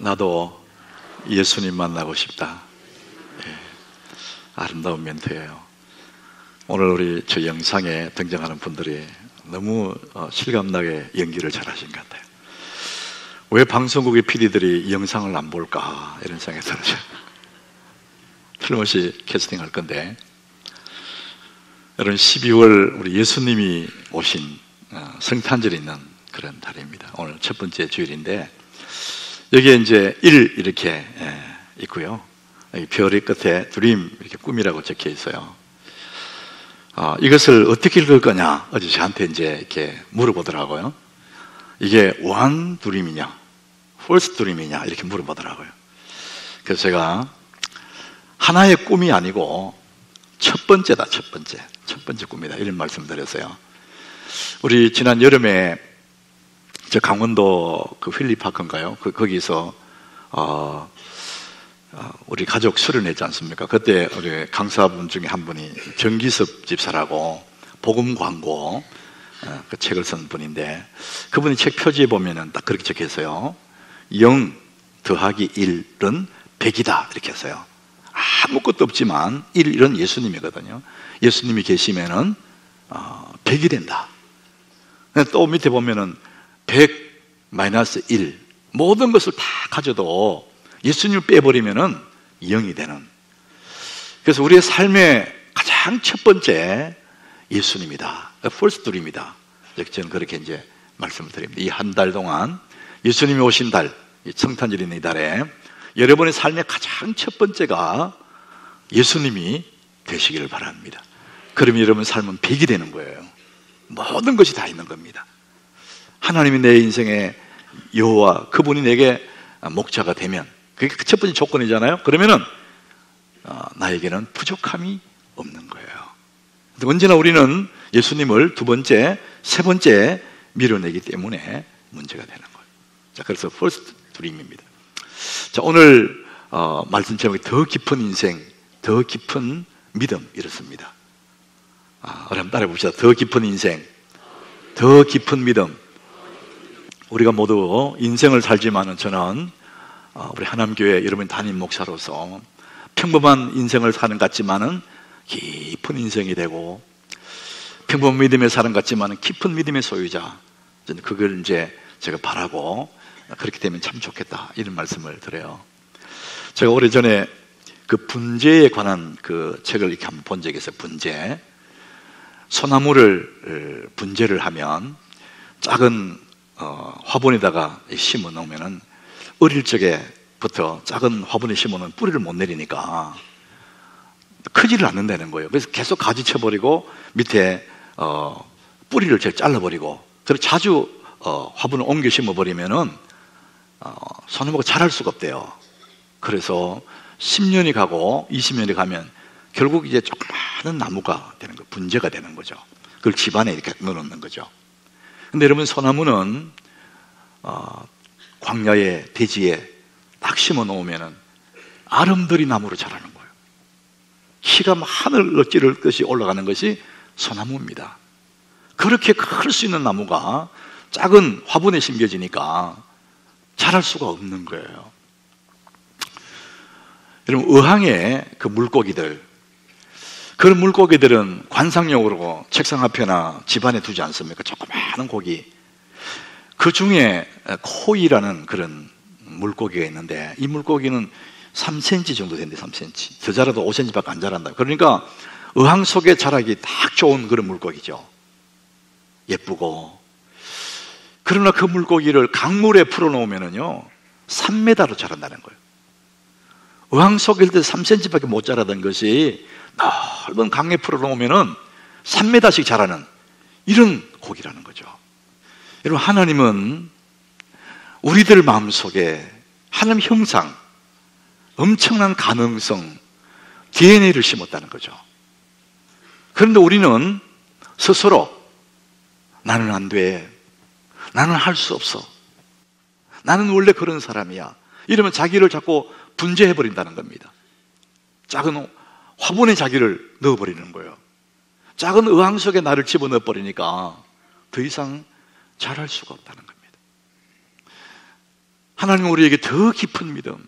나도 예수님 만나고 싶다. 예, 아름다운 멘트예요. 오늘 우리 저 영상에 등장하는 분들이 너무 실감나게 연기를 잘하신 것 같아요. 왜 방송국의 PD들이 이 영상을 안 볼까 이런 생각이 들어요. 틀림없이 캐스팅할 건데, 여러분 12월 우리 예수님이 오신 성탄절이 있는 그런 달입니다. 오늘 첫 번째 주일인데 여기에 이제 1 이렇게 있고요. 여기 별의 끝에 드림 이렇게 꿈이라고 적혀 있어요. 이것을 어떻게 읽을 거냐 어제 저한테 이제 이렇게 물어보더라고요. 이게 one dream이냐 first dream이냐 이렇게 물어보더라고요. 그래서 제가 하나의 꿈이 아니고 첫 번째다, 첫 번째 꿈이다 이런 말씀 드렸어요. 우리 지난 여름에 저 강원도 그 휠리파크인가요? 거기서 우리 가족 수련했지 않습니까? 그때 우리 강사분 중에 한 분이 정기섭 집사라고 복음 광고 그 책을 쓴 분인데, 그분이 책 표지에 보면은 딱 그렇게 적혀 있어요. 0 더하기 1은 100이다 이렇게 했어요. 아무것도 없지만 1은 예수님이거든요. 예수님이 계시면은 100이 된다. 또 밑에 보면은 100 마이너스 1 모든 것을 다 가져도 예수님을 빼버리면은 0이 되는. 그래서 우리의 삶의 가장 첫 번째 예수님이다. first dream이다. 저는 그렇게 이제 말씀을 드립니다. 이 한 달 동안 예수님이 오신 달, 성탄절 있는 이 달에 여러분의 삶의 가장 첫 번째가 예수님이 되시기를 바랍니다. 그러면 여러분 삶은 100이 되는 거예요. 모든 것이 다 있는 겁니다. 하나님이 내 인생의 여호와, 그분이 내게 목자가 되면 그게 첫 번째 조건이잖아요. 그러면은 나에게는 부족함이 없는 거예요. 언제나 우리는 예수님을 두 번째, 세 번째 밀어내기 때문에 문제가 되는 거예요. 자, 그래서 first dream입니다. 자, 오늘 말씀 제목이 더 깊은 인생, 더 깊은 믿음 이렇습니다. 한번 따라해 봅시다. 더 깊은 인생, 더 깊은 믿음. 우리가 모두 인생을 살지만은 저는 우리 하남교회 여러분 담임 목사로서 평범한 인생을 사는 것 같지만은 깊은 인생이 되고, 평범한 믿음의 사는 것 같지만은 깊은 믿음의 소유자, 저는 그걸 이제 제가 바라고, 그렇게 되면 참 좋겠다 이런 말씀을 드려요. 제가 오래전에 그 분재에 관한 그 책을 이렇게 한번 본 적이 있어요. 분재. 소나무를 분재를 하면 작은 화분에다가 심어 놓으면은 어릴 적에부터 작은 화분에 심어 놓으면 뿌리를 못 내리니까 크지를 않는다는 거예요. 그래서 계속 가지쳐버리고 밑에 뿌리를 제일 잘라버리고, 그래서 자주 화분을 옮겨 심어버리면은 소나무가 자랄 수가 없대요. 그래서 10년이 가고 20년이 가면 결국 이제 조그마한 나무가 되는 거예요. 분재가 되는 거죠. 그걸 집안에 이렇게 넣어놓는 거죠. 근데 여러분, 소나무는 광야에, 대지에 딱 심어 놓으면은 아름드리 나무로 자라는 거예요. 키가 하늘로 찌를 듯이 올라가는 것이 소나무입니다. 그렇게 클 수 있는 나무가 작은 화분에 심겨지니까 자랄 수가 없는 거예요. 여러분, 어항에 그 물고기들, 그런 물고기들은 관상용으로 책상 앞에나 집안에 두지 않습니까? 조그마한 고기. 그 중에 코이라는 그런 물고기가 있는데, 이 물고기는 3cm 정도 된대. 3cm. 더 자라도 5cm밖에 안 자란다. 그러니까 어항 속에 자라기 딱 좋은 그런 물고기죠. 예쁘고. 그러나 그 물고기를 강물에 풀어놓으면요 3m로 자란다는 거예요. 어항 속일 때 3cm밖에 못 자라던 것이 넓은 강에 풀어놓으면은 3m씩 자라는 이런 고기라는 거죠. 여러분, 하나님은 우리들 마음속에 하나님 형상, 엄청난 가능성, DNA를 심었다는 거죠. 그런데 우리는 스스로 나는 안 돼, 나는 할 수 없어, 나는 원래 그런 사람이야, 이러면 자기를 자꾸 분재해버린다는 겁니다. 작은 화분에 자기를 넣어버리는 거예요. 작은 어항 속에 나를 집어넣어버리니까 더 이상 잘할 수가 없다는 겁니다. 하나님은 우리에게 더 깊은 믿음,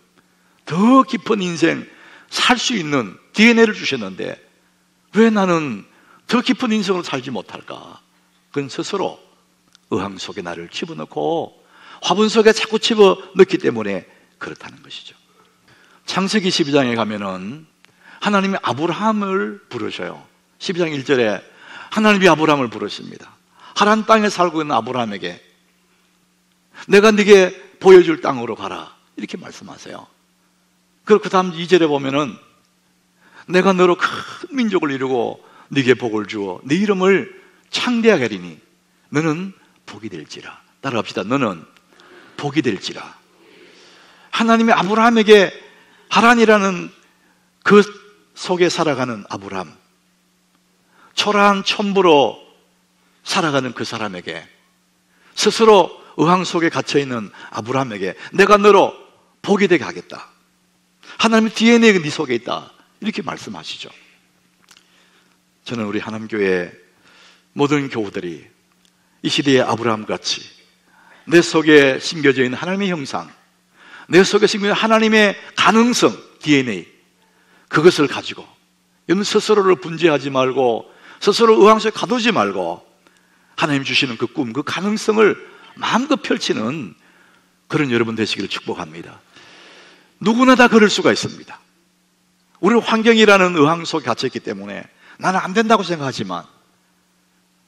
더 깊은 인생 살 수 있는 DNA를 주셨는데 왜 나는 더 깊은 인생으로 살지 못할까? 그건 스스로 의항 속에 나를 집어넣고 화분 속에 자꾸 집어넣기 때문에 그렇다는 것이죠. 창세기 12장에 가면은 하나님이 아브라함을 부르셔요. 12장 1절에 하나님이 아브라함을 부르십니다. 하란 땅에 살고 있는 아브라함에게 내가 네게 보여줄 땅으로 가라 이렇게 말씀하세요. 그리고 그 다음 2절에 보면은 내가 너로 큰 민족을 이루고 네게 복을 주어 네 이름을 창대하게 하리니 너는 복이 될지라. 따라갑시다. 너는 복이 될지라. 하나님이 아브라함에게 하란이라는 그 속에 살아가는 아브라함, 초라한 첨부로 살아가는 그 사람에게, 스스로 의항 속에 갇혀있는 아브라함에게 내가 너로 복이 되게 하겠다. 하나님의 DNA가 네 속에 있다 이렇게 말씀하시죠. 저는 우리 하남교회 모든 교우들이 이 시대의 아브라함같이 내 속에 심겨져 있는 하나님의 형상, 내 속에 심겨져 있는 하나님의 가능성, DNA, 그것을 가지고 여러분 스스로를 분재하지 말고 스스로 의항 속에 가두지 말고 하나님 주시는 그 꿈, 그 가능성을 마음껏 펼치는 그런 여러분 되시기를 축복합니다. 누구나 다 그럴 수가 있습니다. 우리 환경이라는 의항 속에 갇혀있기 때문에 나는 안 된다고 생각하지만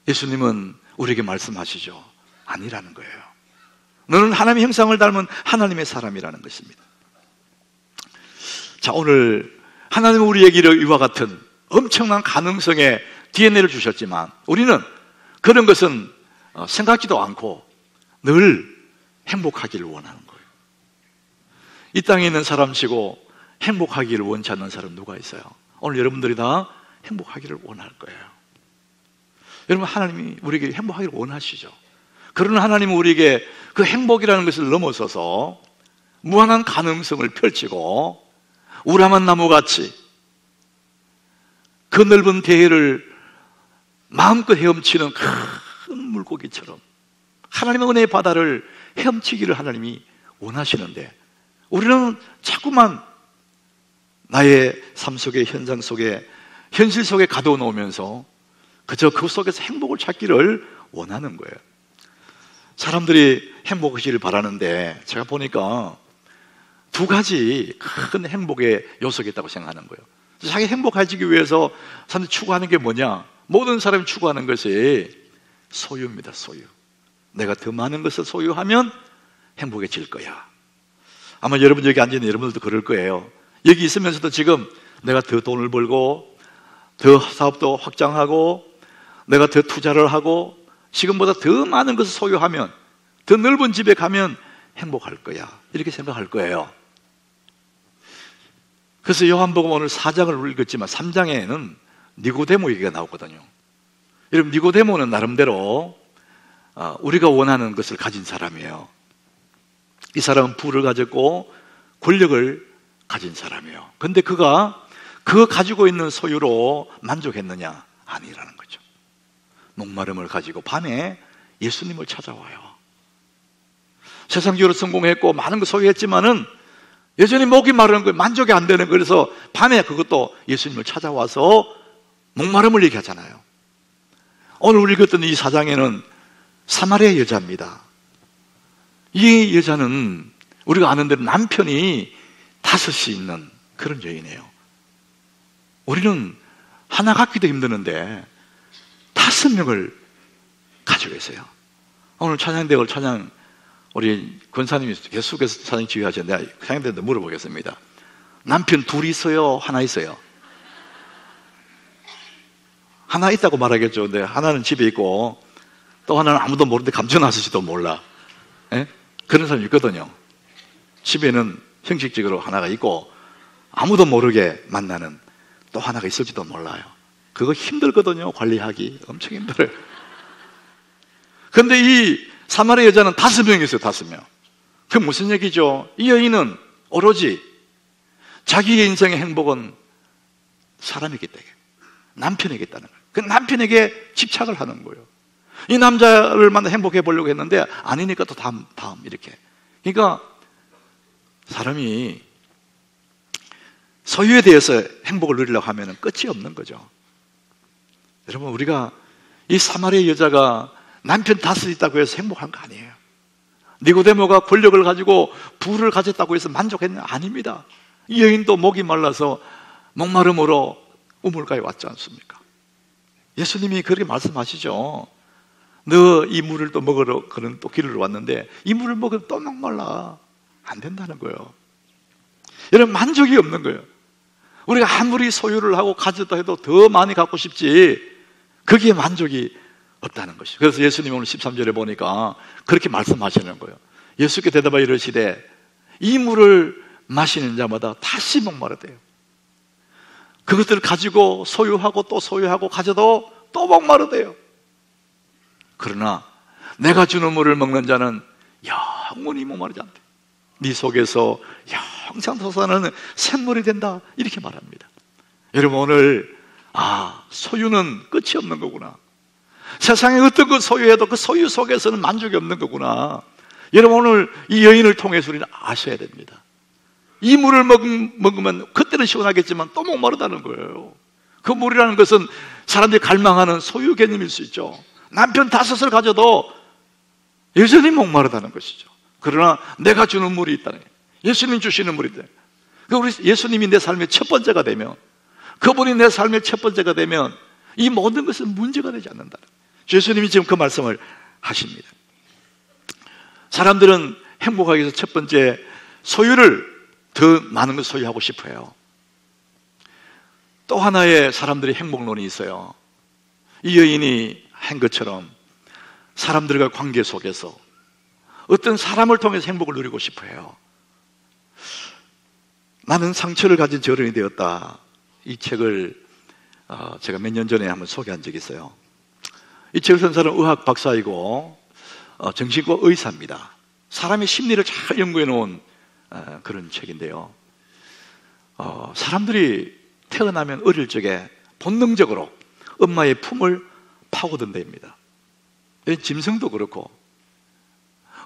예수님은 우리에게 말씀하시죠. 아니라는 거예요. 너는 하나님의 형상을 닮은 하나님의 사람이라는 것입니다. 자, 오늘 하나님은 우리에게 이와 같은 엄청난 가능성의 DNA를 주셨지만 우리는 그런 것은 생각지도 않고 늘 행복하기를 원하는 거예요. 이 땅에 있는 사람치고 행복하기를 원치 않는 사람 누가 있어요? 오늘 여러분들이 다 행복하기를 원할 거예요. 여러분 하나님이 우리에게 행복하기를 원하시죠. 그러나 하나님은 우리에게 그 행복이라는 것을 넘어서서 무한한 가능성을 펼치고 우람한 나무같이 그 넓은 대해를 마음껏 헤엄치는 큰 물고기처럼 하나님의 은혜의 바다를 헤엄치기를 하나님이 원하시는데 우리는 자꾸만 나의 삶 속에, 현상 속에, 현실 속에 가둬놓으면서 그저 그 속에서 행복을 찾기를 원하는 거예요. 사람들이 행복하시기를 바라는데 제가 보니까 두 가지 큰 행복의 요소가 있다고 생각하는 거예요. 자기 행복해지기 위해서 사람들이 추구하는 게 뭐냐? 모든 사람이 추구하는 것이 소유입니다. 소유. 내가 더 많은 것을 소유하면 행복해질 거야. 아마 여러분 여기 앉아있는 여러분들도 그럴 거예요. 여기 있으면서도 지금 내가 더 돈을 벌고 더 사업도 확장하고 내가 더 투자를 하고 지금보다 더 많은 것을 소유하면 더 넓은 집에 가면 행복할 거야 이렇게 생각할 거예요. 그래서 요한복음 오늘 4장을 읽었지만 3장에는 니고데모 얘기가 나오거든요. 여러분 니고데모는 나름대로 우리가 원하는 것을 가진 사람이에요. 이 사람은 부를 가졌고 권력을 가진 사람이에요. 그런데 그가 그 가지고 있는 소유로 만족했느냐? 아니라는 거죠. 목마름을 가지고 밤에 예수님을 찾아와요. 세상적으로 성공했고 많은 걸 소유했지만은 여전히 목이 마르는 거예요. 만족이 안 되는 거예요. 그래서 밤에 그것도 예수님을 찾아와서 목마름을 얘기하잖아요. 오늘 우리 읽었던 이 4장에는 사마리아 여자입니다. 이 여자는 우리가 아는 대로 남편이 5이 있는 그런 여인이에요. 우리는 하나 갖기도 힘드는데 5명을 가지고 있어요. 오늘 찬양대회 찬양 우리 권사님이 계속해서 찬양 지휘하셨는데 내가 찬양대회한테 물어보겠습니다. 남편 2 있어요? 하나 있어요? 하나 있다고 말하겠죠. 근데 하나는 집에 있고 또 하나는 아무도 모르는데 감춰놨을지도 몰라. 예? 그런 사람이 있거든요. 집에는 형식적으로 하나가 있고 아무도 모르게 만나는 또 하나가 있을지도 몰라요. 그거 힘들거든요. 관리하기 엄청 힘들어요. 그런데 이 사마리아 여자는 5명이 있어요. 5명. 그게 무슨 얘기죠? 이 여인은 오로지 자기의 인생의 행복은 사람에게 있다, 남편에게 있다는 거예요. 그 남편에게 집착을 하는 거예요. 이 남자를 만나 행복해 보려고 했는데 아니니까 또 다음 이렇게. 그러니까 사람이 소유에 대해서 행복을 누리려고 하면 끝이 없는 거죠. 여러분, 우리가 이 사마리아 여자가 남편 다스 있다고 해서 행복한 거 아니에요. 니고데모가 권력을 가지고 부를 가졌다고 해서 만족했는 아닙니다. 이 여인도 목이 말라서 목마름으로 우물가에 왔지 않습니까? 예수님이 그렇게 말씀하시죠. 너 이 물을 또 먹으러 그런 또 길을 왔는데 이 물을 먹으면 또 목말라. 안 된다는 거예요. 여러분, 만족이 없는 거예요. 우리가 아무리 소유를 하고 가졌다 해도 더 많이 갖고 싶지 거기에 만족이 없다는 것이죠. 그래서 예수님이 오늘 13절에 보니까 그렇게 말씀하시는 거예요. 예수께 대답하여 이르시되 이 물을 마시는 자마다 다시 목마르대요. 그것들을 가지고 소유하고 또 소유하고 가져도 또 목마르대요. 그러나 내가 주는 물을 먹는 자는 영원히 목마르지 않대. 네 속에서 영생 솟아나는 샘물이 된다, 이렇게 말합니다. 여러분, 오늘 소유는 끝이 없는 거구나. 세상에 어떤 것 소유해도 그 소유 속에서는 만족이 없는 거구나. 여러분, 오늘 이 여인을 통해서 우리는 아셔야 됩니다. 이 물을 먹으면 그때는 시원하겠지만 또 목마르다는 거예요. 그 물이라는 것은 사람들이 갈망하는 소유 개념일 수 있죠. 남편 5을 가져도 여전히 목마르다는 것이죠. 그러나 내가 주는 물이 있다는 거예요. 예수님 주시는 물이 있다. 우리 예수님이 내 삶의 첫 번째가 되면, 그분이 내 삶의 첫 번째가 되면 이 모든 것은 문제가 되지 않는다. 예수님이 지금 그 말씀을 하십니다. 사람들은 행복하기 위해서 첫 번째, 소유를 더 많은 걸 소유하고 싶어요. 또 하나의 사람들의 행복론이 있어요. 이 여인이 한 것처럼 사람들과 관계 속에서 어떤 사람을 통해서 행복을 누리고 싶어요. 나는 상처를 가진 어른이 되었다. 이 책을 제가 몇 년 전에 한번 소개한 적이 있어요. 이 책을 쓴 사람은 의학 박사이고 정신과 의사입니다. 사람의 심리를 잘 연구해 놓은 그런 책인데요. 사람들이 태어나면 어릴 적에 본능적으로 엄마의 품을 파고든답니다. 짐승도 그렇고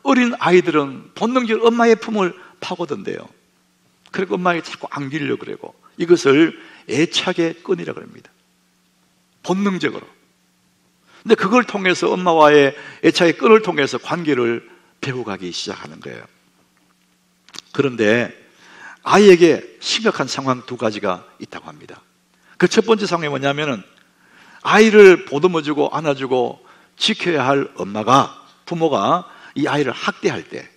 어린 아이들은 본능적으로 엄마의 품을 파고든대요. 그리고 엄마에게 자꾸 안기려고 그러고 이것을 애착의 끈이라고 합니다. 본능적으로. 근데 그걸 통해서 엄마와의 애착의 끈을 통해서 관계를 배워가기 시작하는 거예요. 그런데 아이에게 심각한 상황 2가지가 있다고 합니다. 그 첫 번째 상황이 뭐냐면은 아이를 보듬어주고 안아주고 지켜야 할 부모가 이 아이를 학대할 때,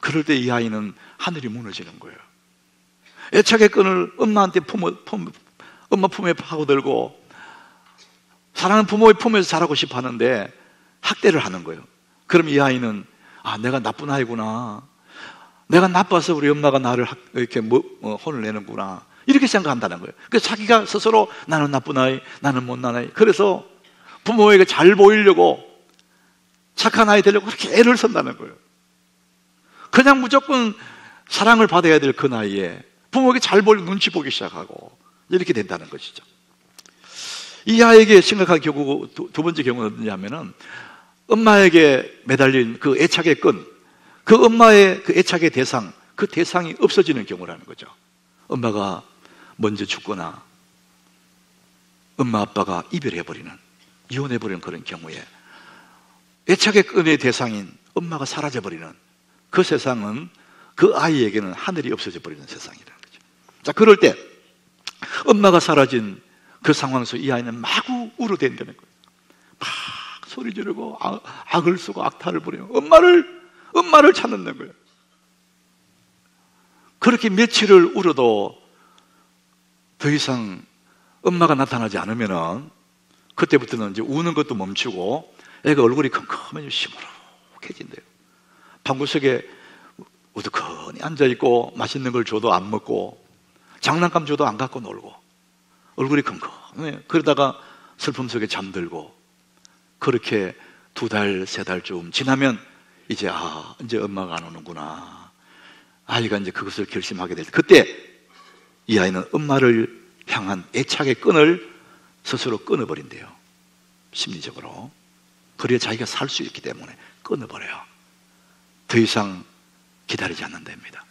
그럴 때 이 아이는 하늘이 무너지는 거예요. 애착의 끈을 엄마한테 엄마 품에 파고들고 사랑하는 부모의 품에서 자라고 싶어 하는데 학대를 하는 거예요. 그럼 이 아이는 내가 나쁜 아이구나, 내가 나빠서 우리 엄마가 나를 이렇게 혼을 내는구나, 이렇게 생각한다는 거예요. 그래서 자기가 스스로 나는 나쁜 아이, 나는 못난 아이, 그래서 부모에게 잘 보이려고 착한 아이 되려고 그렇게 애를 쓴다는 거예요. 그냥 무조건 사랑을 받아야 될 그 나이에 부모에게 잘 보이려고 눈치 보기 시작하고 이렇게 된다는 것이죠. 이 아이에게 심각한 경우, 두 번째 경우는 어떠냐 하면은 엄마에게 매달린 그 애착의 끈, 그 엄마의 그 애착의 대상, 그 대상이 없어지는 경우라는 거죠. 엄마가 먼저 죽거나 엄마 아빠가 이별해버리는, 이혼해버리는 그런 경우에 애착의 끈의 대상인 엄마가 사라져버리는 그 세상은 그 아이에게는 하늘이 없어져 버리는 세상이라는 거죠. 자, 그럴 때 엄마가 사라진 그 상황에서 이 아이는 마구 울어댄다는 거예요. 막 소리 지르고 악을 쓰고 악탈을 부리고 엄마를 찾는 거예요. 그렇게 며칠을 울어도 더 이상 엄마가 나타나지 않으면은 그때부터는 이제 우는 것도 멈추고 애가 얼굴이 컴컴해지고 시무룩해진대요. 방구석에 우두커니 앉아있고 맛있는 걸 줘도 안 먹고 장난감 줘도 안 갖고 놀고 얼굴이 컴컴해. 그러다가 슬픔 속에 잠들고 그렇게 2달, 3달쯤 지나면 이제 엄마가 안 오는구나. 아이가 이제 그것을 결심하게 될 때, 그때 이 아이는 엄마를 향한 애착의 끈을 스스로 끊어버린대요. 심리적으로. 그래야 자기가 살 수 있기 때문에 끊어버려요. 더 이상 기다리지 않는답니다.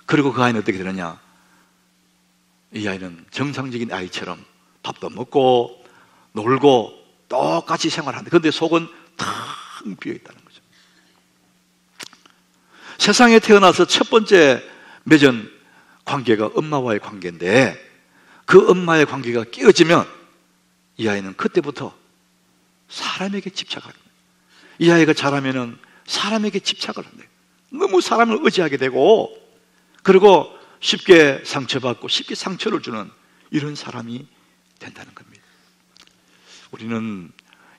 그리고 그 아이는 어떻게 되느냐? 이 아이는 정상적인 아이처럼 밥도 먹고 놀고 똑같이 생활한다. 그런데 속은 텅 비어있다는 거죠. 세상에 태어나서 첫 번째 맺은 관계가 엄마와의 관계인데, 그 엄마의 관계가 깨어지면 이 아이는 그때부터 사람에게 집착하는 거예요. 이 아이가 자라면은 사람에게 집착을 한대요. 너무 사람을 의지하게 되고, 그리고 쉽게 상처받고 쉽게 상처를 주는 이런 사람이 된다는 겁니다. 우리는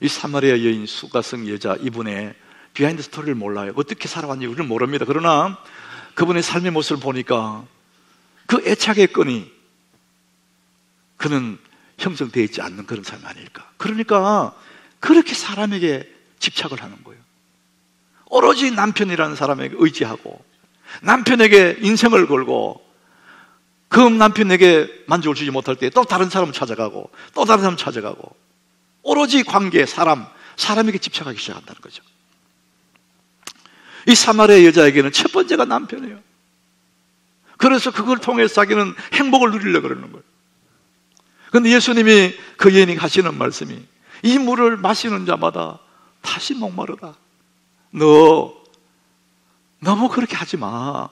이 사마리아 여인 수가성 여자, 이분의 비하인드 스토리를 몰라요. 어떻게 살아왔는지 우리는 모릅니다. 그러나 그분의 삶의 모습을 보니까 그 애착의 끈이 그는 형성되어 있지 않는 그런 삶이 아닐까. 그러니까 그렇게 사람에게 집착을 하는 거예요. 오로지 남편이라는 사람에게 의지하고, 남편에게 인생을 걸고, 그 남편에게 만족을 주지 못할 때 또 다른 사람을 찾아가고, 또 다른 사람을 찾아가고, 오로지 관계, 사람에게 집착하기 시작한다는 거죠. 이 사마리아 여자에게는 첫 번째가 남편이에요. 그래서 그걸 통해서 자기는 행복을 누리려고 그러는 거예요. 그런데 예수님이 그 여인이 하시는 말씀이, 이 물을 마시는 자마다 다시 목마르다. 너 너무 그렇게 하지 마.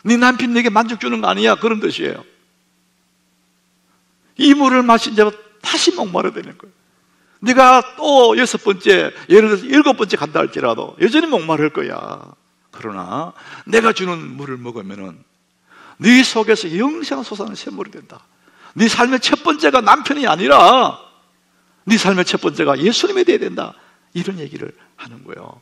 네 남편 내게 만족 주는 거 아니야. 그런 뜻이에요. 이 물을 마신 자마다 다시 목마르다는 거예요. 네가 또 6번째, 예를 들어서 7번째 간다 할지라도 여전히 목마를 거야. 그러나 내가 주는 물을 먹으면은 네 속에서 영생한 솟아나는 샘물이 된다. 네 삶의 첫 번째가 남편이 아니라 네 삶의 첫 번째가 예수님이 돼야 된다. 이런 얘기를 하는 거예요.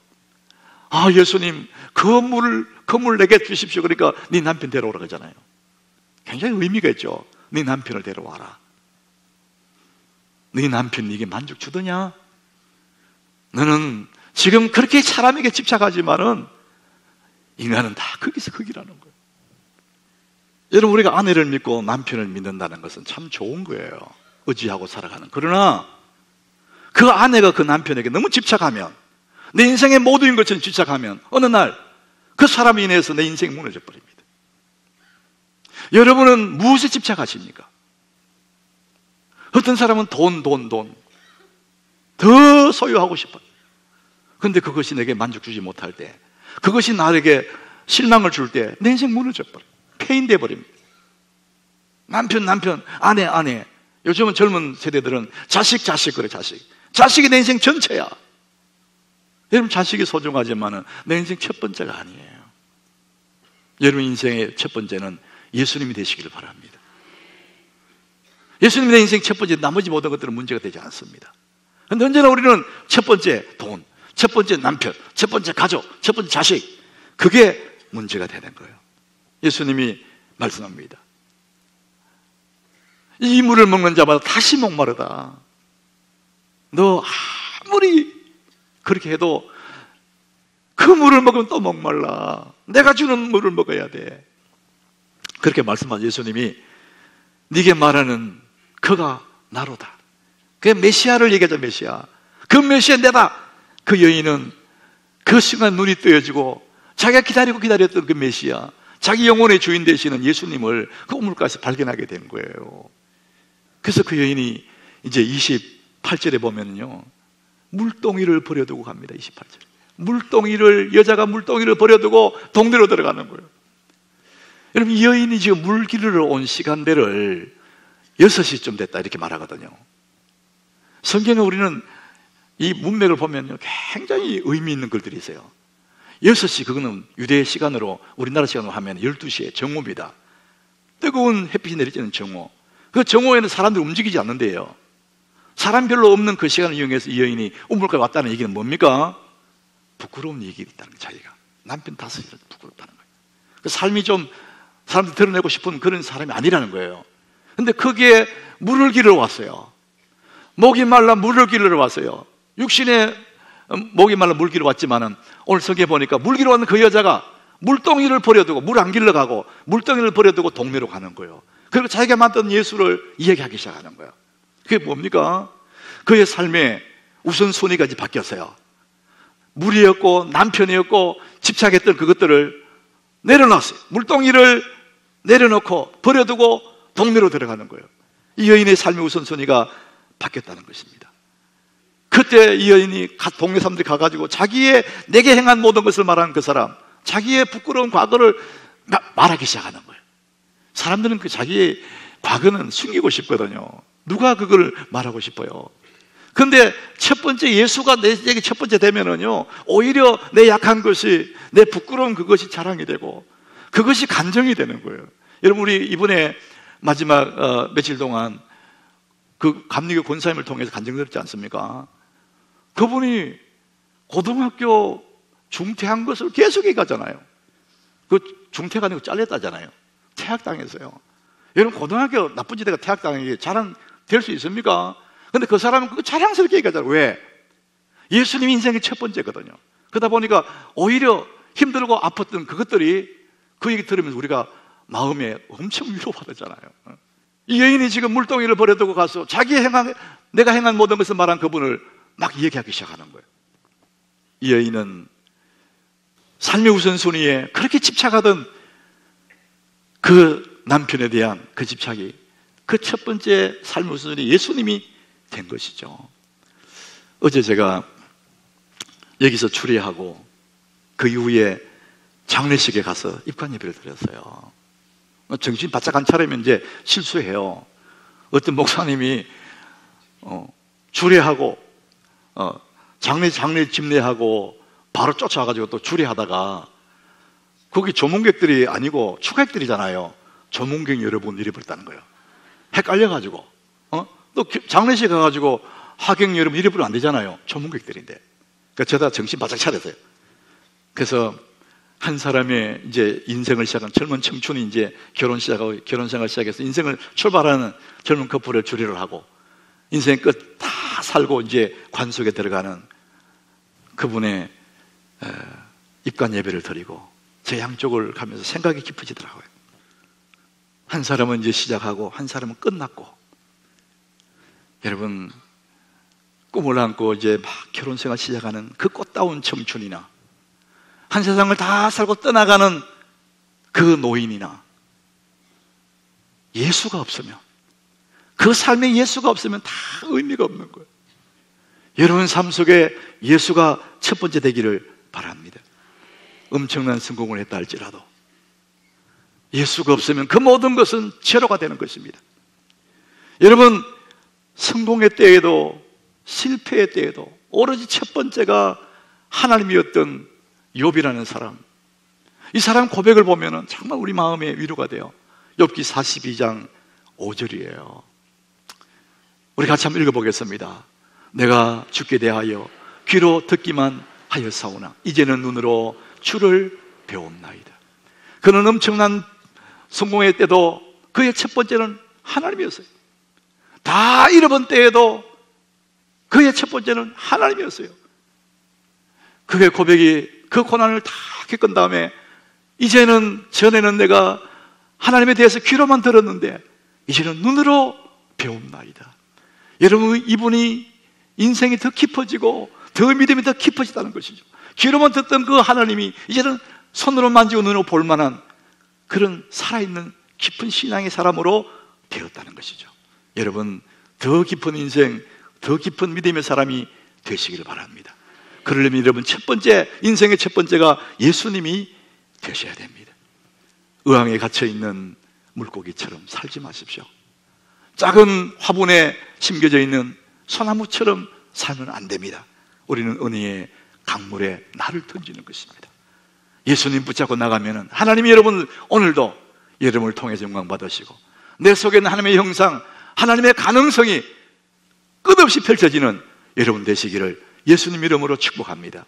아, 예수님, 그 물 내게 주십시오. 그러니까 네 남편 데려오라 그러잖아요. 굉장히 의미가 있죠. 네 남편을 데려와라. 네 남편 네게 만족 주더냐? 너는 지금 그렇게 사람에게 집착하지만은 인간은 다 거기서 거기라는 거예요. 여러분, 우리가 아내를 믿고 남편을 믿는다는 것은 참 좋은 거예요. 의지하고 살아가는. 그러나 그 아내가 그 남편에게 너무 집착하면, 내 인생의 모두인 것처럼 집착하면 어느 날 그 사람이 인해서 내 인생이 무너져 버립니다. 여러분은 무엇에 집착하십니까? 어떤 사람은 돈 더 소유하고 싶어요. 그런데 그것이 내게 만족 주지 못할 때, 그것이 나에게 실망을 줄 때 내 인생 무너져 버려요. 폐인돼 버립니다. 남편, 아내. 요즘은 젊은 세대들은 자식 그래. 자식이 내 인생 전체야. 여러분, 자식이 소중하지만 내 인생 첫 번째가 아니에요. 여러분 인생의 첫 번째는 예수님이 되시기를 바랍니다. 예수님이 내 인생 첫 번째, 나머지 모든 것들은 문제가 되지 않습니다. 그런데 언제나 우리는 첫 번째 돈, 첫 번째 남편, 첫 번째 가족, 첫 번째 자식, 그게 문제가 되는 거예요. 예수님이 말씀합니다. 이 물을 먹는 자마다 다시 목마르다. 너 아무리 그렇게 해도 그 물을 먹으면 또 목말라. 내가 주는 물을 먹어야 돼. 그렇게 말씀한 예수님이 네게 말하는 그가 나로다. 그 메시아를 얘기하자. 메시아. 그 메시아 내다. 그 여인은 그 순간 눈이 뜨여지고 자기가 기다렸던 그 메시아, 자기 영혼의 주인 되시는 예수님을 그 우물가에서 발견하게 된 거예요. 그래서 그 여인이 이제 28절에 보면요, 물동이를 버려두고 갑니다. 28절. 여자가 물동이를 버려두고 동네로 들어가는 거예요. 여러분, 이 여인이 지금 물 기르러 온 시간대를 6시쯤 됐다 이렇게 말하거든요. 성경에 우리는 이 문맥을 보면요, 굉장히 의미 있는 글들이 있어요. 6시, 그거는 유대 시간으로, 우리나라 시간으로 하면 12시에 정오입니다. 뜨거운 햇빛이 내리쬐는 정오. 그 정오에는 사람들이 움직이지 않는데요, 사람 별로 없는 그 시간을 이용해서 이 여인이 우물가에 왔다는 얘기는 뭡니까? 부끄러운 얘기가 있다는 거예요. 자기가 남편 다스리는 부끄럽다는 거예요. 그 삶이 좀 사람들 드러내고 싶은 그런 사람이 아니라는 거예요. 근데 거기에 물을 기르러 왔어요. 목이 말라 물을 기르러 왔어요. 육신에 목이 말라 물 기르러 왔지만은 오늘 성경에 보니까 물 기르러 왔는 그 여자가 물동이를 버려두고, 물 안 길러 가고 물동이를 버려두고 동네로 가는 거예요. 그리고 자기가 만든 예수를 이야기하기 시작하는 거예요. 그게 뭡니까? 그의 삶의 우선순위가 이제 바뀌었어요. 물이었고 남편이었고 집착했던 그것들을 내려놨어요. 물동이를 내려놓고 버려두고 동네로 들어가는 거예요. 이 여인의 삶의 우선순위가 바뀌었다는 것입니다. 그때 이 여인이 동네 사람들이 가가지고 자기의 내게 행한 모든 것을 말하는 그 사람, 자기의 부끄러운 과거를 말하기 시작하는 거예요. 사람들은 그 자기의 과거는 숨기고 싶거든요. 누가 그걸 말하고 싶어요? 근데 첫 번째 예수가 내게 첫 번째 되면은요, 오히려 내 약한 것이, 내 부끄러운 그것이 자랑이 되고 그것이 간정이 되는 거예요. 여러분, 우리 이번에 마지막 며칠 동안 그 감리교 권사님을 통해서 간증 들었지 않습니까? 그분이 고등학교 중퇴한 것을 계속 얘기하잖아요. 그 중퇴가 아니고 잘렸다잖아요. 퇴학당했어요. 여러분, 고등학교 나쁜 짓에가 퇴학당한 게 자랑될 수 있습니까? 근데 그 사람은 그거 자랑스럽게 얘기하잖아요. 왜? 예수님 인생의 첫 번째거든요. 그러다 보니까 오히려 힘들고 아팠던 그것들이 그 얘기 들으면서 우리가 마음에 엄청 위로받았잖아요. 이 여인이 지금 물동이를 버려두고 가서 내가 행한 모든 것을 말한 그분을 막 얘기하기 시작하는 거예요. 이 여인은 삶의 우선순위에 그렇게 집착하던 그 남편에 대한 그 집착이 그 첫 번째 삶의 우선순위 예수님이 된 것이죠. 어제 제가 여기서 추리하고 그 이후에 장례식에 가서 입관 예배를 드렸어요. 정신 바짝 안 차리면 이제 실수해요. 어떤 목사님이 주례하고 장례 집례하고 바로 쫓아가지고 또 주례하다가 거기 조문객들이 아니고 추객들이잖아요. 조문객 여러분 잃어버렸다는 거예요. 헷갈려가지고 또 장례식 가가지고 하객 여러분 잃어버리면 안 되잖아요. 조문객들인데. 그러니까 저다 정신 바짝 차렸어요. 그래서 한 사람의 이제 인생을 시작한 젊은 청춘이 이제 결혼 생활 시작해서 인생을 출발하는 젊은 커플을 주례를 하고 인생 끝 다 살고 이제 관속에 들어가는 그분의 입관 예배를 드리고 제 양쪽을 가면서 생각이 깊어지더라고요. 한 사람은 이제 시작하고 한 사람은 끝났고, 여러분 꿈을 안고 이제 막 결혼 생활 시작하는 그 꽃다운 청춘이나 한 세상을 다 살고 떠나가는 그 노인이나 예수가 없으면, 그 삶에 예수가 없으면 다 의미가 없는 거예요. 여러분 삶 속에 예수가 첫 번째 되기를 바랍니다. 엄청난 성공을 했다 할지라도 예수가 없으면 그 모든 것은 제로가 되는 것입니다. 여러분, 성공의 때에도 실패의 때에도 오로지 첫 번째가 하나님이었던 욥이라는 사람, 이 사람 고백을 보면 정말 우리 마음에 위로가 돼요. 욥기 42장 5절이에요. 우리 같이 한번 읽어보겠습니다. 내가 주께 대하여 귀로 듣기만 하였사오나 이제는 눈으로 주를 배웠나이다. 그는 엄청난 성공의 때도 그의 첫 번째는 하나님이었어요. 다 잃어본 때에도 그의 첫 번째는 하나님이었어요. 그의 고백이 그 고난을 다 겪은 다음에 이제는 전에는 내가 하나님에 대해서 귀로만 들었는데 이제는 눈으로 배움나이다. 여러분, 이분이 인생이 더 깊어지고 더 믿음이 더 깊어지다는 것이죠. 귀로만 듣던 그 하나님이 이제는 손으로 만지고 눈으로 볼 만한 그런 살아있는 깊은 신앙의 사람으로 되었다는 것이죠. 여러분, 더 깊은 인생, 더 깊은 믿음의 사람이 되시기를 바랍니다. 그러려면 여러분 인생의 첫 번째가 예수님이 되셔야 됩니다. 의왕에 갇혀있는 물고기처럼 살지 마십시오. 작은 화분에 심겨져 있는 소나무처럼 살면 안 됩니다. 우리는 은혜의 강물에 나를 던지는 것입니다. 예수님 붙잡고 나가면 하나님이 여러분 오늘도 여러분을 통해서 영광 받으시고 내 속에 있는 하나님의 형상, 하나님의 가능성이 끝없이 펼쳐지는 여러분 되시기를 예수님 이름으로 축복합니다.